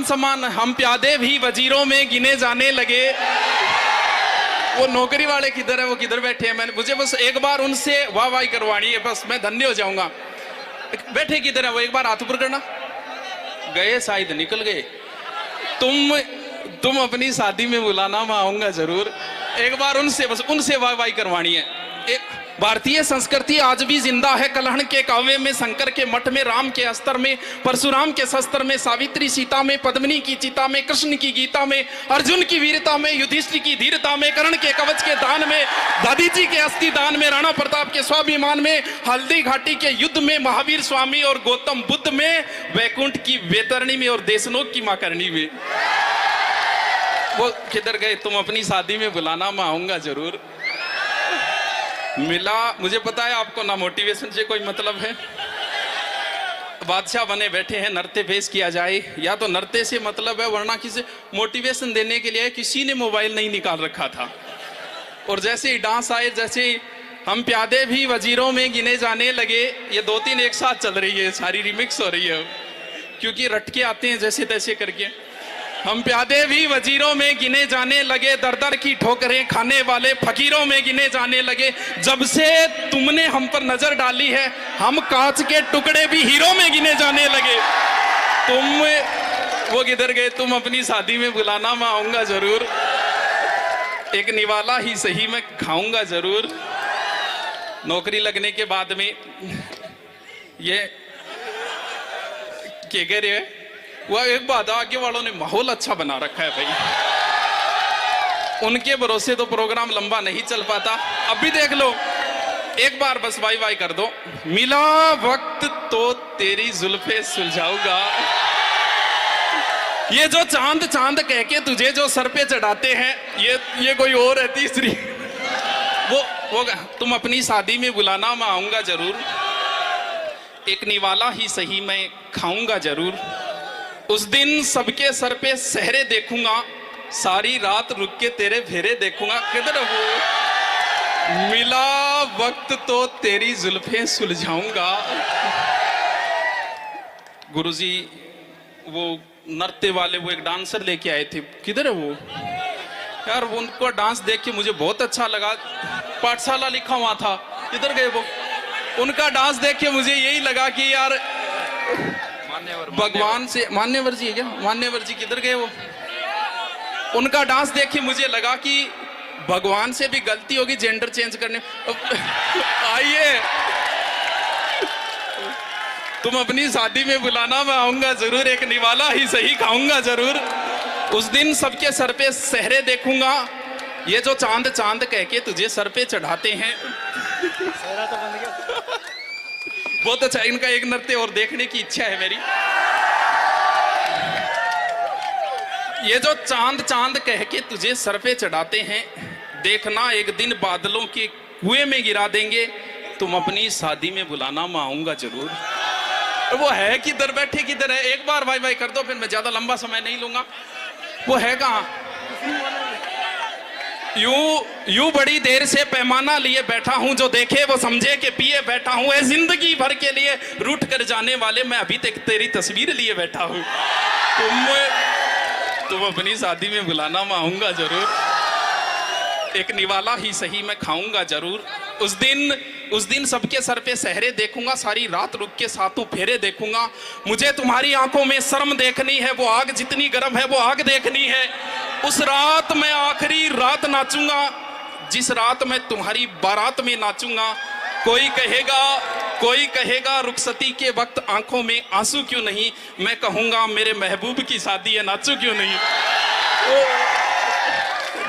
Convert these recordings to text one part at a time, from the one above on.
सम्मान हम प्यादे भी वजीरों में गिने जाने लगे। वो नौकरी वाले किधर है, वो किधर बैठे हैं? मैंने मुझे बस एक बार उनसे वाह वाही करवानी है, बस मैं धन्य हो जाऊंगा। बैठे किधर है वो, एक बार हाथ ऊपर करना। गए शायद, निकल गए। तुम अपनी शादी में बुलाना, मैं आऊंगा जरूर। एक बार उनसे, बस उनसे वाह वाही करवानी है। भारतीय संस्कृति आज भी जिंदा है। कलहण के काव्य में, शंकर के मठ में, राम के अस्त्र में, परशुराम के शस्त्र में, सावित्री सीता में, पद्मिनी की चिता में, कृष्ण की गीता में, अर्जुन की वीरता में, युधिष्ठिर की धीरता में, कर्ण के कवच के दान में, दादीजी के अस्थि दान में, राणा प्रताप के स्वाभिमान में, हल्दी घाटी के युद्ध में, महावीर स्वामी और गौतम बुद्ध में, वैकुंठ की वैतरणी में और देशनोक की मां करनी में। वो किधर गए? तुम अपनी शादी में बुलाना, मैं आऊंगा जरूर। मिला, मुझे पता है आपको ना मोटिवेशन से कोई मतलब है। बादशाह बने बैठे हैं, नृत्य पेश किया जाए, या तो नृत्य से मतलब है, वरना किसी मोटिवेशन देने के लिए किसी ने मोबाइल नहीं निकाल रखा था। और जैसे ही डांस आए, जैसे ही हम प्यादे भी वजीरों में गिने जाने लगे, ये 2-3 एक साथ चल रही है, सारी रिमिक्स हो रही है, क्योंकि रटके आते हैं जैसे तैसे करके। हम प्यादे भी वजीरों में गिने जाने लगे, दर दर की ठोकरें खाने वाले फकीरों में गिने जाने लगे। जब से तुमने हम पर नजर डाली है, हम कांच के टुकड़े भी हीरो में गिने जाने लगे। वो किधर गए? तुम अपनी शादी में बुलाना, मैं आऊंगा जरूर। एक निवाला ही सही, मैं खाऊंगा जरूर। नौकरी लगने के बाद में ये क्या कह रहे हैं? वह एक बात, आगे वालों ने माहौल अच्छा बना रखा है भाई, उनके भरोसे तो प्रोग्राम लंबा नहीं चल पाता। अब भी देख लो, एक बार बस वाई वाई कर दो। मिला वक्त तो तेरी जुल्फे सुलझाऊंगा। ये जो चांद चांद कह के तुझे जो सर पे चढ़ाते हैं, ये कोई और है तीसरी। वो तुम अपनी शादी में बुलाना, मैं आऊंगा जरूर। एक निवाला ही सही, मैं खाऊंगा जरूर। उस दिन सबके सर पे सहरे देखूंगा, सारी रात रुक के तेरे फेरे देखूंगा। किधर वो? मिला वक्त तो तेरी जुल्फे सुलझाऊंगा। गुरुजी वो नृत्य वाले, वो एक डांसर लेके आए थे, किधर है वो यार? उनको डांस देख के मुझे बहुत अच्छा लगा। पाठशाला लिखा हुआ था, किधर गए वो? उनका डांस देख के मुझे यही लगा कि यार भगवान से, मान्यवर जी है क्या? मान्यवर जी किधर गए वो? उनका डांस देख के मुझे लगा कि भगवान से भी गलती होगी जेंडर चेंज करने। आइए, तुम अपनी शादी में बुलाना, मैं आऊंगा जरूर। एक निवाला ही सही, खाऊंगा जरूर। उस दिन सबके सर पे सहरे देखूंगा, ये जो चांद चांद कह के तुझे सर पे चढ़ाते हैं। बहुत अच्छा, इनका एक नृत्य और देखने की इच्छा है मेरी। ये जो चांद चांद कह के तुझे सर पे चढ़ाते हैं, देखना एक दिन बादलों के कुएं में गिरा देंगे। तुम अपनी शादी में बुलाना, मैं आऊंगा जरूर। वो है किधर? बैठे किधर है? एक बार भाई भाई कर दो, फिर मैं ज्यादा लंबा समय नहीं लूंगा। वो है कहाँ? यूं बड़ी देर से पैमाना लिए बैठा हूं, जो देखे वो समझे कि पिए बैठा हूं। ऐ जिंदगी भर के लिए रूठ कर जाने वाले, मैं अभी तक तेरी तस्वीर लिए बैठा हूं। तुम अपनी शादी में बुलाना, मैं आऊंगा जरूर। एक निवाला ही सही, मैं खाऊंगा जरूर। उस दिन सबके सर पे सहरे देखूंगा, सारी रात रुक के सातों फेरे देखूंगा। मुझे तुम्हारी आंखों में शर्म देखनी है, वो आग जितनी गर्म है वो आग देखनी है। उस रात मैं आखिरी रात नाचूंगा, जिस रात मैं तुम्हारी बारात में नाचूंगा। कोई कहेगा रुखसती के वक्त आंखों में आंसू क्यों नहीं? मैं कहूंगा मेरे महबूब की शादी है, नाचू क्यों नहीं?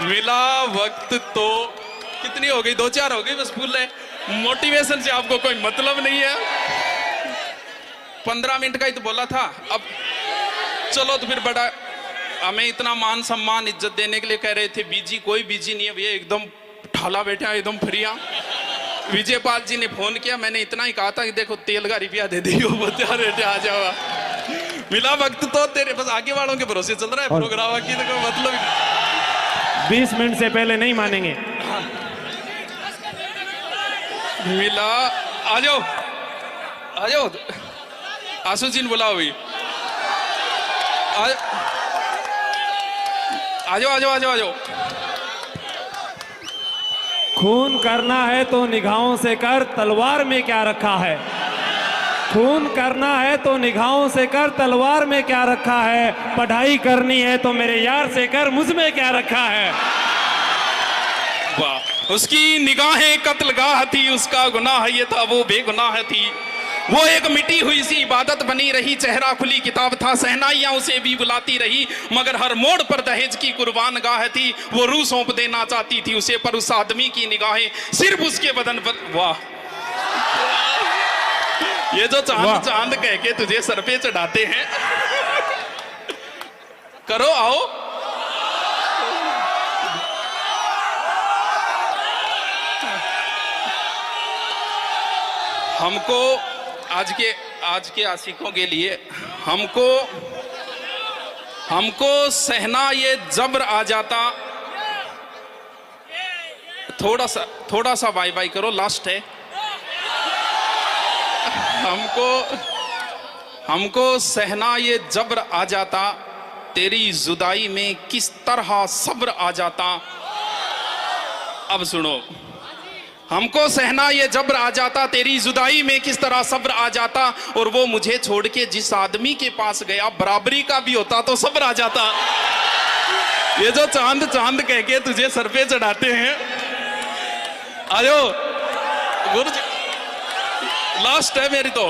मिला वक्त तो कितनी हो गई? 2-4 हो गई बस, फूल है। मोटिवेशन से आपको कोई मतलब नहीं है। 15 मिनट का ही तो बोला था। अब चलो तो फिर बड़ा, हमें इतना मान सम्मान इज्जत देने के लिए कह रहे थे। बीजी कोई बीजी नहीं है भैया, एकदम ठाला बैठा है, एकदम फ्रिया। विजय पाल जी ने फोन किया, मैंने इतना ही कहा था कि देखो तेल का रुपया दे दियो, बेटे आ जाओ। मिला वक्त तो तेरे, बस आगे वालों के भरोसे चल रहा है प्रोग्राम की, तो मतलब 20 मिनट से पहले नहीं मानेंगे। मिला, आ जाओ आसू जी ने बुलाओ भाई। आ जाओ आ जाओ आ जाओ आ जाओ। खून करना है तो निगाहों से कर, तलवार में क्या रखा है। खून करना है तो निगाहों से कर, तलवार में क्या रखा है। पढ़ाई करनी है तो मेरे यार से कर, मुझ में क्या रखा है। वाह, उसकी निगाहें कत्लगाह थी, उसका गुनाह ये था वो बेगुनाह थी। वो एक मिटी हुई सी इबादत बनी रही, चेहरा खुली किताब था, सहनाइयां उसे भी बुलाती रही, मगर हर मोड़ पर दहेज की कुर्बान गाह थी। वो रूह सौंप देना चाहती थी उसे, पर उस आदमी की निगाहें सिर्फ उसके बदन पर। वाह, ये जो चांद चांद कह के तुझे सर पे चढ़ाते हैं। करो आओ। हमको आज के आशिकों के लिए हमको सहना ये जब्र आ जाता। थोड़ा सा बाय बाय करो, लास्ट है। हमको सहना ये जब्र आ जाता, तेरी जुदाई में किस तरह सब्र आ जाता। अब सुनो, हमको सहना ये जब्र आ जाता, तेरी जुदाई में किस तरह सब्र आ जाता। और वो मुझे छोड़ के जिस आदमी के पास गया, बराबरी का भी होता तो सब्र आ जाता। ये जो चांद चांद कह के तुझे सर पे चढ़ाते हैं। आयो गुरु जी, लास्ट है मेरी तो।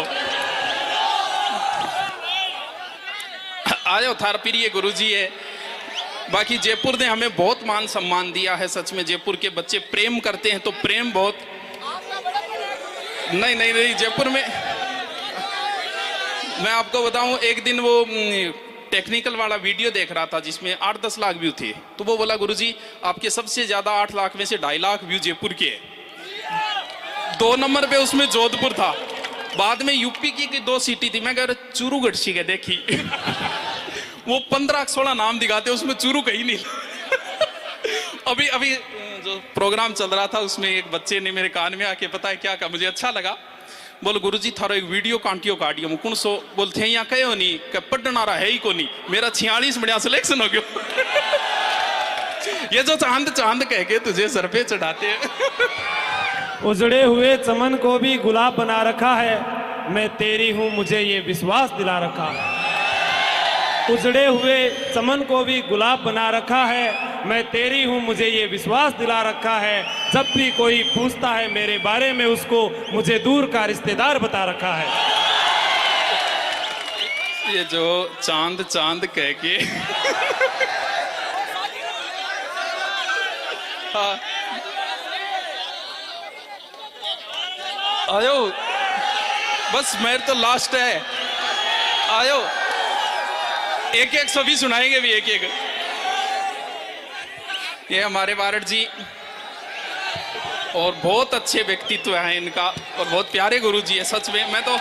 आयो, थार प्रिय गुरु जी है। बाकी जयपुर ने हमें बहुत मान सम्मान दिया है। सच में जयपुर के बच्चे प्रेम करते हैं तो प्रेम बहुत। नहीं, जयपुर में मैं आपको बताऊं, एक दिन वो टेक्निकल वाला वीडियो देख रहा था जिसमें 8-10 लाख व्यू थे। तो वो बोला, गुरुजी आपके सबसे ज्यादा 8 लाख में से 2.5 लाख व्यू जयपुर के। 2 नंबर पे उसमें जोधपुर था। बाद में यूपी की 2 सिटी थी। मैं कह रहा चूरू गढ़सी के देखी। वो 15-16 नाम दिखाते, उसमें चूरू कहीं नहीं। अभी जो प्रोग्राम चल रहा था उसमें एक बच्चे ने मेरे कान में आके पता है क्या कहा, मुझे अच्छा लगा। बोल, गुरुजी थारो एक वीडियो कांटियो काटियो मुकुण सो बोलते हैं यहाँ कहो नहीं कि पढ़ना रहा है ही को नहीं। मेरा 46 बढ़िया सिलेक्शन हो गया। ये जो चांद चांद कह के तुझे सर पे चढ़ाते हैं। उजड़े हुए चमन को भी गुलाब बना रखा है, मैं तेरी हूं मुझे ये विश्वास दिला रखा है। उजड़े हुए चमन को भी गुलाब बना रखा है, मैं तेरी हूं मुझे ये विश्वास दिला रखा है। जब भी कोई पूछता है मेरे बारे में, उसको मुझे दूर का रिश्तेदार बता रखा है। ये जो चांद चांद कह के हाँ। आयो, बस मेरे तो लास्ट है। आयो, एक एक सभी सुनाएंगे भी एक एक। ये हमारे वारड जी और बहुत अच्छे व्यक्तित्व हैं इनका, और बहुत प्यारे गुरु जी है। सच में मैं तो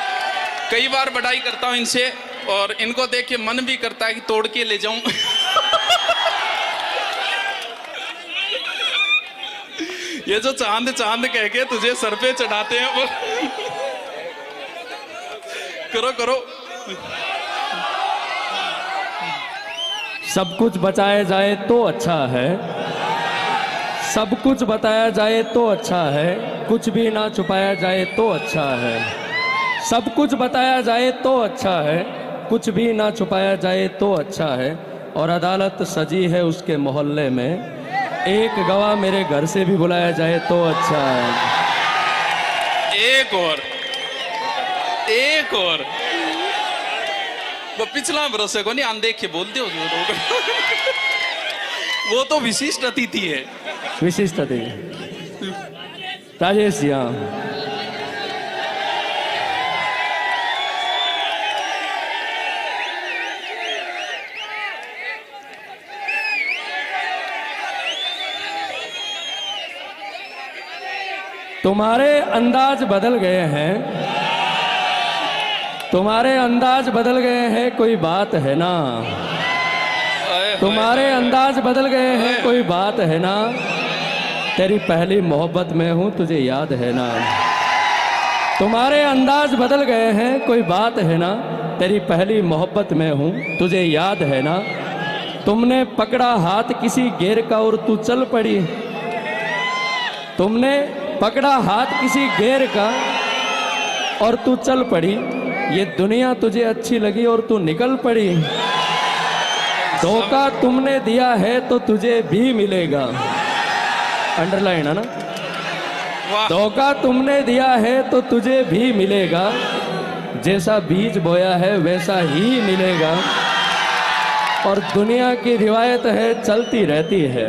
कई बार बड़ाई करता हूं इनसे, और इनको देख के मन भी करता है कि तोड़ के ले जाऊं। ये जो चांद चांद कह के तुझे सर पे चढ़ाते हैं वो। करो करो। सब कुछ बताया जाए तो अच्छा है, सब कुछ बताया जाए तो अच्छा है, कुछ भी ना छुपाया जाए तो अच्छा है। सब कुछ बताया जाए तो अच्छा है, कुछ भी ना छुपाया जाए तो अच्छा है। और अदालत सजी है उसके मोहल्ले में, एक गवाह मेरे घर से भी बुलाया जाए तो अच्छा है। एक और वो पिछला भरोसे को नहीं अनदेख के बोलते हो जो वो तो विशिष्ट अतिथि है। विशिष्ट अतिथि राजेश जी। हाँ, तुम्हारे अंदाज बदल गए हैं, तुम्हारे अंदाज बदल गए हैं, कोई बात है ना। तुम्हारे अंदाज बदल गए हैं, कोई बात है ना। तेरी पहली मोहब्बत में हूँ, तुझे याद है ना। तुम्हारे अंदाज बदल गए हैं, कोई बात है ना, तेरी पहली मोहब्बत में हूँ, तुझे याद है ना। तुमने पकड़ा हाथ किसी गैर का और तू चल पड़ी। तुमने पकड़ा हाथ किसी गैर का और तू चल पड़ी। ये दुनिया तुझे अच्छी लगी और तू निकल पड़ी। धोखा तुमने दिया है तो तुझे भी मिलेगा। अंडरलाइन है ना। वाह धोखा तुमने दिया है तो तुझे भी मिलेगा। जैसा बीज बोया है वैसा ही मिलेगा। और दुनिया की रिवायत है चलती रहती है।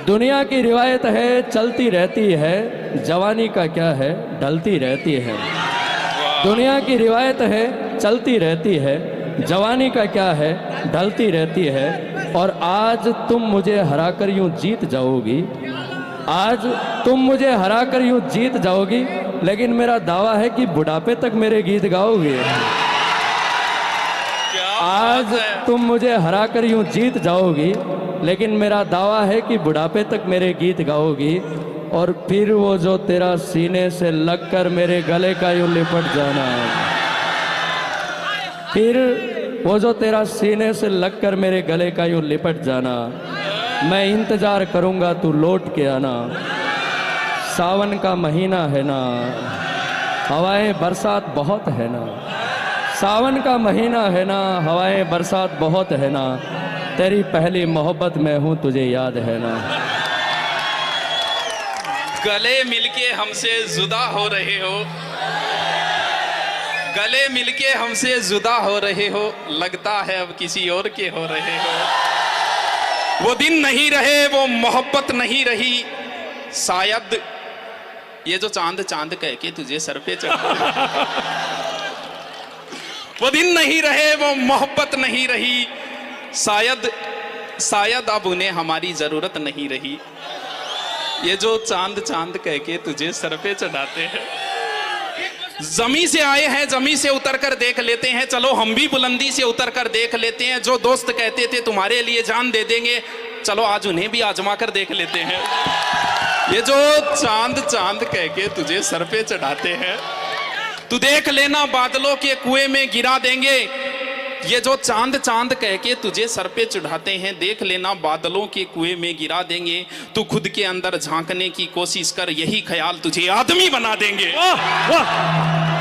दुनिया की रिवायत है चलती रहती है। जवानी का क्या है ढलती रहती है। दुनिया की रिवायत है चलती रहती है। जवानी का क्या है ढलती रहती है। और आज तुम मुझे हराकर यूं जीत जाओगी। आज तुम मुझे हराकर यूं जीत जाओगी। लेकिन मेरा दावा है कि बुढ़ापे तक मेरे गीत गाओगे। क्या आज बात है। तुम मुझे हराकर यूं जीत जाओगी। लेकिन मेरा दावा है कि बुढ़ापे तक मेरे गीत गाओगी। और फिर वो जो तेरा सीने से लगकर मेरे गले का यूं लिपट जाना। फिर वो जो तेरा सीने से लगकर मेरे गले का यूं लिपट जाना। मैं इंतजार करूंगा तू लौट के आना। सावन का महीना है ना, हवाएं बरसात बहुत है ना। सावन का महीना है ना, हवाएं बरसात बहुत है ना। तेरी पहली मोहब्बत में हूँ तुझे याद है ना। गले मिलके हमसे जुदा हो रहे हो। गले मिलके हमसे जुदा हो रहे हो। लगता है अब किसी और के हो रहे हो। वो दिन नहीं रहे, वो मोहब्बत नहीं रही। शायद ये जो चांद चांद कह के तुझे सर पे चढ़ा। वो दिन नहीं रहे, वो मोहब्बत नहीं रही। शायद अब उन्हें हमारी जरूरत नहीं रही। ये जो चांद चांद कह के तुझे सर पे चढ़ाते हैं। जमी से आए हैं, जमी से उतर कर देख लेते हैं। चलो हम भी बुलंदी से उतर कर देख लेते हैं। जो दोस्त कहते थे तुम्हारे लिए जान दे देंगे, चलो आज उन्हें भी आजमा कर देख लेते हैं। ये जो चांद चांद कह के तुझे सर पे चढ़ाते हैं, तू देख लेना बादलों के कुएं में गिरा देंगे। ये जो चांद चांद कह के तुझे सर पे चढ़ाते हैं, देख लेना बादलों के कुएं में गिरा देंगे। तू खुद के अंदर झांकने की कोशिश कर, यही ख्याल तुझे आदमी बना देंगे। वाह वाह